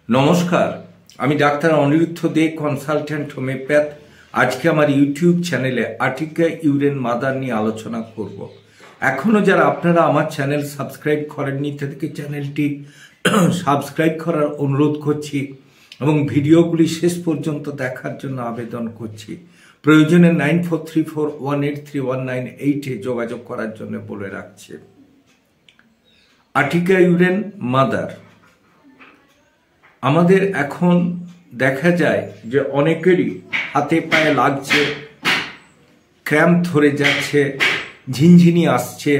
নমস্কার, আমি ডাক্তার অনিরুদ্ধ দে, consultant homeopath. আজকে আমার ইউটিউব চ্যানেলে আর্টিকা ইউরেন মাদার নিয়ে আলোচনা করব। এখনো যারা আপনারা আমার চ্যানেল সাবস্ক্রাইব করেননি তাদেরকে চ্যানেলটি সাবস্ক্রাইব করার অনুরোধ করছি এবং ভিডিওগুলি শেষ পর্যন্ত দেখার জন্য আবেদন করছি। প্রয়োজনে 9434183198 যোগাযোগ করার জন্য বলে রাখছি। আর্টিকা ইউরেন মাদার আমাদের এখন দেখা যায় যে অনেকেরই হাতে পায়ে লাগছে, ক্র্যাম্প ধরে যাচ্ছে, ঝিনঝিনি আসছে,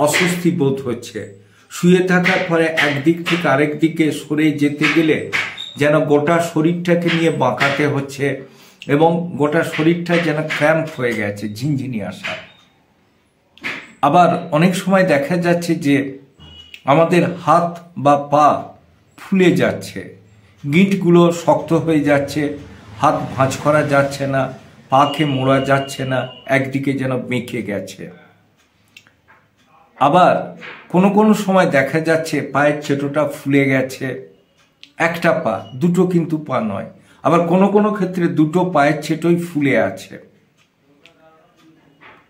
অস্বস্তি বোধ হচ্ছে। শুয়ে থাকার পরে একদিক থেকে আরেক দিকে সরে যেতে গেলে যেন গোটা শরীরটাকে নিয়ে বাঁকাতে হচ্ছে এবং গোটা শরীরটা যেন ক্র্যাম্প হয়ে গেছে, ঝিনঝিনি আসা। আবার অনেক সময় দেখা যাচ্ছে যে আমাদের হাত বা পা ফুলে যাচ্ছে, গিঁটগুলো শক্ত হয়ে যাচ্ছে, হাত ভাঁজ করা যাচ্ছে না, পাকে মোড়া যাচ্ছে না, একদিকে যেন বেঁকে গেছে। আবার কোনো কোনো সময় দেখা যাচ্ছে পায়ের চেটোটা ফুলে গেছে, একটা পা, দুটো কিন্তু পা নয়। আবার কোনো কোনো ক্ষেত্রে দুটো পায়ের চেটোই ফুলে আছে।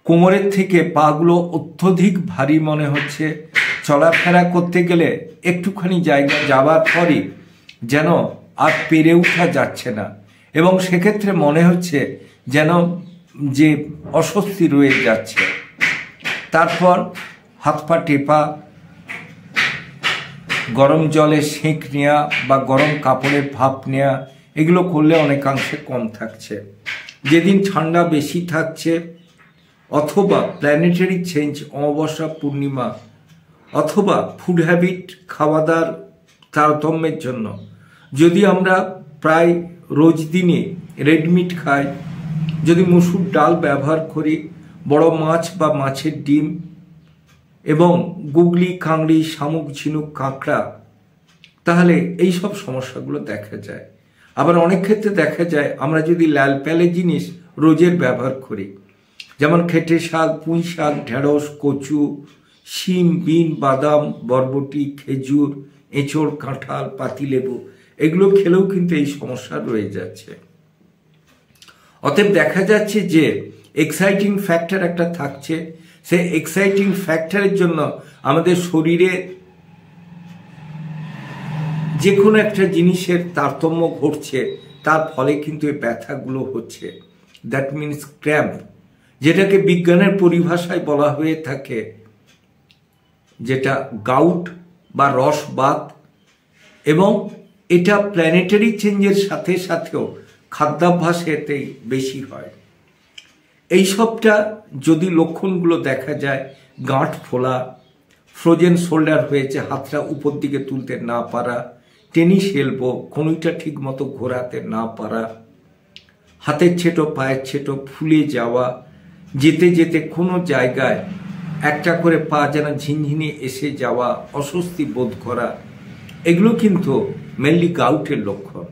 কোমরের থেকে পাগুলো অত্যধিক ভারী মনে হচ্ছে, চলাফেরা করতে গেলে একটুখানি জায়গা যাবার পরই যেন আর পেরে ওঠা যাচ্ছে না এবং সেক্ষেত্রে মনে হচ্ছে যেন যে অস্বস্তি রয়ে যাচ্ছে। তারপর হাত পা টেপা, গরম জলে সেঁক নেওয়া বা গরম কাপড়ের ভাপ নেওয়া, এগুলো করলে অনেকাংশে কম থাকছে। যেদিন ঠান্ডা বেশি থাকছে অথবা প্ল্যানেটারি চেঞ্জ, অমাবস্যা, পূর্ণিমা, অথবা ফুড হ্যাবিট, খাওয়া দাওয়ার তারতম্যের জন্য যদি আমরা প্রায় রোজ দিনে রেড মিট খাই, যদি মসুর ডাল ব্যবহার করি, বড় মাছ বা মাছের ডিম এবং গুগলি, কাংড়ি, শামুক, ঝিনুক, কাঁকড়া, তাহলে এই সব সমস্যাগুলো দেখা যায়। আবার অনেক ক্ষেত্রে দেখা যায় আমরা যদি লাল প্যালে জিনিস রোজের ব্যবহার করি, যেমন খেটে শাক, পুঁই শাক, ঢেঁড়স, কচু, শিম, বিন, বাদাম, বরবটি, খেজুর, এঁচড়, কাঁঠাল, পাতিলেবু, এগুলো খেলেও কিন্তু এই সমস্যা রয়ে যাচ্ছে। অতএব দেখা যাচ্ছে যে এক্সাইটিং ফ্যাক্টর একটা থাকছে। সেই এক্সাইটিং ফ্যাক্টরের জন্য আমাদের শরীরে যে কোনো একটা জিনিসের তারতম্য ঘটছে, তার ফলে কিন্তু এই ব্যথাগুলো হচ্ছে। দ্যাট মিনস ক্র্যাম্প, যেটাকে বিজ্ঞানের পরিভাষায় বলা হয়ে থাকে যেটা গাউট বা রসবাত, এবং এটা প্ল্যানেটারি চেঞ্জের সাথে সাথেও খাদ্যাভ্যাসেতেই বেশি হয়। এই সবটা যদি লক্ষণগুলো দেখা যায়, গাঁট ফোলা, ফ্রোজেন শোল্ডার হয়েছে, হাতটা উপর দিকে তুলতে না পারা, টেনিস এলবো, কনুইটা ঠিক মতো ঘোরাতে না পারা, হাতের ছেটো, পায়ের ছেটো ফুলে যাওয়া, যেতে যেতে কোনো জায়গায় একটা করে পা যেন ঝিনঝিনি এসে যাওয়া, অস্বস্তি বোধ করা, এগুলো কিন্তু মেনলি গাউটের লক্ষণ।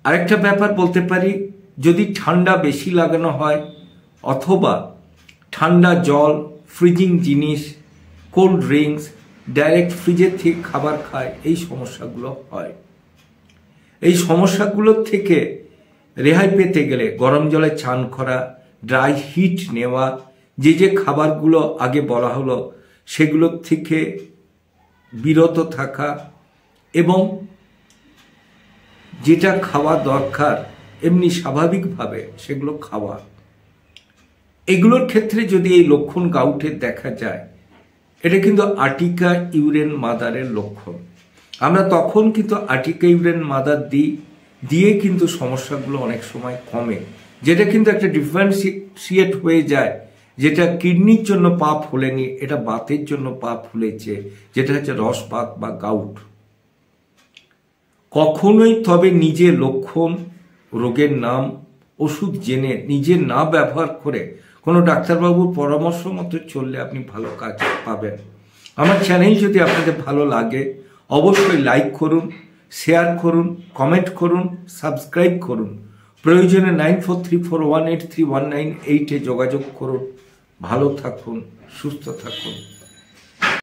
আরেকটা ব্যাপার বলতে পারি, যদি ঠান্ডা বেশি লাগানো হয় অথবা ঠান্ডা জল, ফ্রিজিং জিনিস, কোল্ড ড্রিঙ্কস, ডাইরেক্ট ফ্রিজের থেকে খাবার খায়, এই সমস্যাগুলো হয়। এই সমস্যাগুলোর থেকে রেহাই পেতে গেলে গরম জলে চান করা, ড্রাই হিট নেওয়া, যে যে খাবারগুলো আগে বলা হলো সেগুলোর থেকে বিরত থাকা এবং যেটা খাওয়া দরকার এমনি স্বাভাবিকভাবে সেগুলো খাওয়া, এগুলোর ক্ষেত্রে যদি এই লক্ষণ গাউটের দেখা যায়, এটা কিন্তু আর্টিকা ইউরেন মাদারের লক্ষণ। আমরা তখন কিন্তু আর্টিকা ইউরেন মাদার দিয়ে কিন্তু সমস্যাগুলো অনেক সময় কমে, যেটা কিন্তু একটা ডিফারেন্সিয়েট হয়ে যায়। যেটা কিডনির জন্য পা ফুলেনি, এটা বাতের জন্য পা ফুলেছে, যেটা হচ্ছে রসবাত বা গাউট। কখনোই তবে নিজের লক্ষণ, রোগের নাম, ওষুধ জেনে নিজে না ব্যবহার করে কোনো ডাক্তারবাবুর পরামর্শ মতো চললে আপনি ভালো কাজ পাবেন। আমার চ্যানেল যদি আপনাদের ভালো লাগে অবশ্যই লাইক করুন, শেয়ার করুন, কমেন্ট করুন, সাবস্ক্রাইব করুন। প্রয়োজনে 9434183198 যোগাযোগ করুন। ভালো থাকুন, সুস্থ থাকুন।